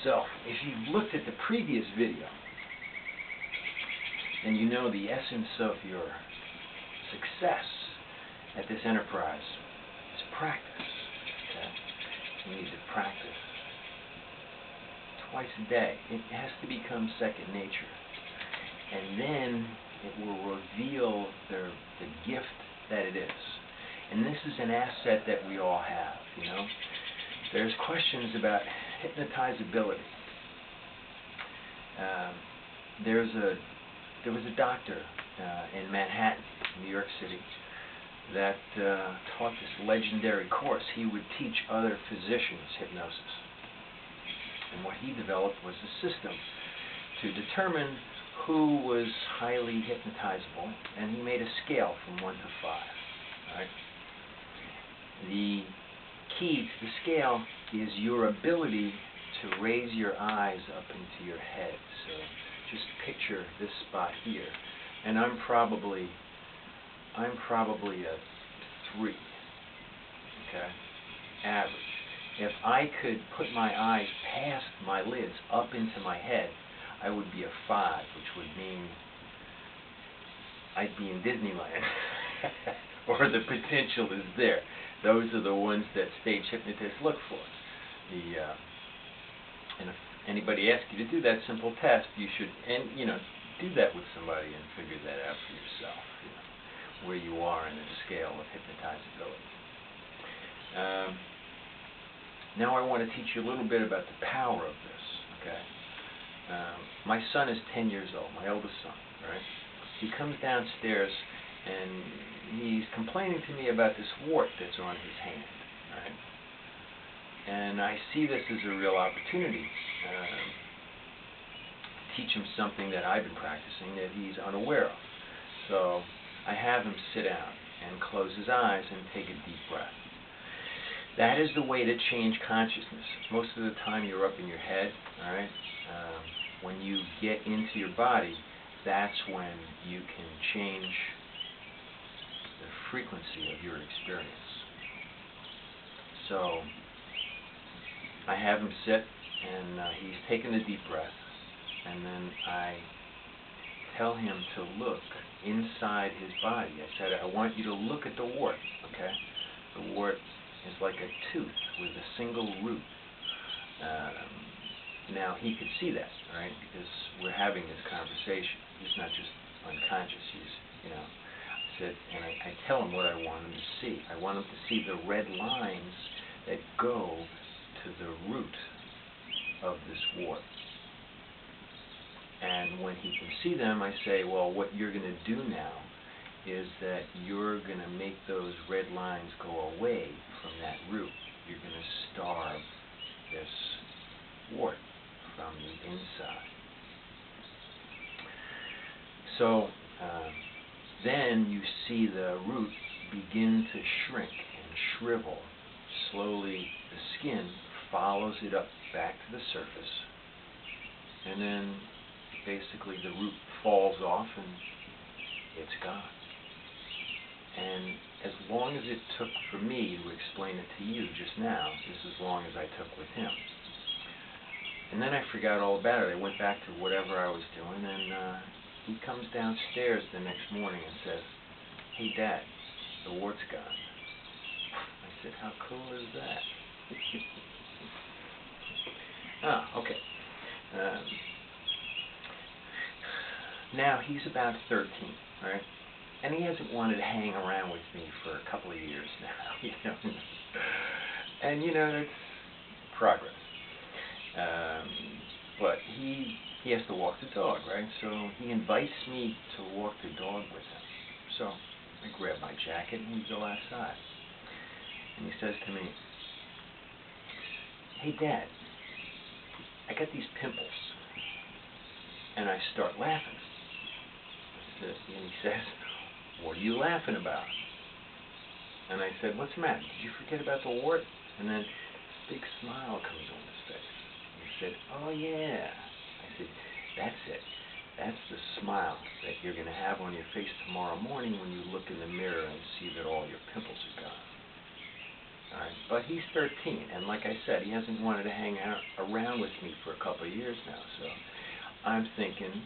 So, if you've looked at the previous video, then you know the essence of your success at this enterprise is practice. Okay? You need to practice twice a day. It has to become second nature. And then it will reveal the gift that it is. And this is an asset that we all have, you know. There's questions about hypnotizability. There was a doctor in Manhattan, New York City, that taught this legendary course. He would teach other physicians hypnosis. And what he developed was a system to determine who was highly hypnotizable, and he made a scale from 1 to 5. Right? The key to the scale is your ability to raise your eyes up into your head. So just picture this spot here, and I'm probably a 3. Okay, average. If I could put my eyes past my lids up into my head, I would be a 5, which would mean I'd be in Disneyland, or the potential is there. Those are the ones that stage hypnotists look for. And if anybody asks you to do that simple test, you should, do that with somebody and figure that out for yourself. Where you are in the scale of hypnotizability. Now I want to teach you a little bit about the power of this. Okay. My son is 10 years old, my oldest son, right? He comes downstairs and he's complaining to me about this wart that's on his hand, right? And I see this as a real opportunity to teach him something that I've been practicing that he's unaware of. So I have him sit down and close his eyes and take a deep breath. That is the way to change consciousness. Most of the time you're up in your head, all right? When you get into your body, that's when you can change the frequency of your experience. So I have him sit, and he's taking a deep breath, and then I tell him to look inside his body. I said, I want you to look at the wart, okay? The wart is like a tooth with a single root. Now, he could see that, right? Because we're having this conversation. He's not just unconscious. He's, I said, and I tell him what I want him to see. I want him to see the red lines that go to the root of this wart. And when he can see them, I say, well, what you're going to do now is that you're going to make those red lines go away from that root. You're going to starve this wart from the inside. So then you see the root begin to shrink and shrivel. Slowly the skin follows it up back to the surface, and then basically the root falls off and it's gone. And as long as it took for me to explain it to you just now, this is as long as I took with him. And then I forgot all about it. I went back to whatever I was doing, and he comes downstairs the next morning and says, hey Dad, the wart's gone. I said, how cool is that? Okay. Now he's about 13, right? And he hasn't wanted to hang around with me for a couple of years now, And that's progress. But he has to walk the dog, right? So he invites me to walk the dog with him. So I grab my jacket and we go outside. And he says to me, hey Dad, I got these pimples. And I start laughing. And he says, what are you laughing about? And I said, what's the matter? Did you forget about the wart? And then this big smile comes on his face. He said, oh yeah. I said, that's it. That's the smile that you're going to have on your face tomorrow morning when you look in the mirror and see that all your pimples are gone. All right? But he's 13, and like I said, he hasn't wanted to hang out around with me for a couple of years now. So I'm thinking,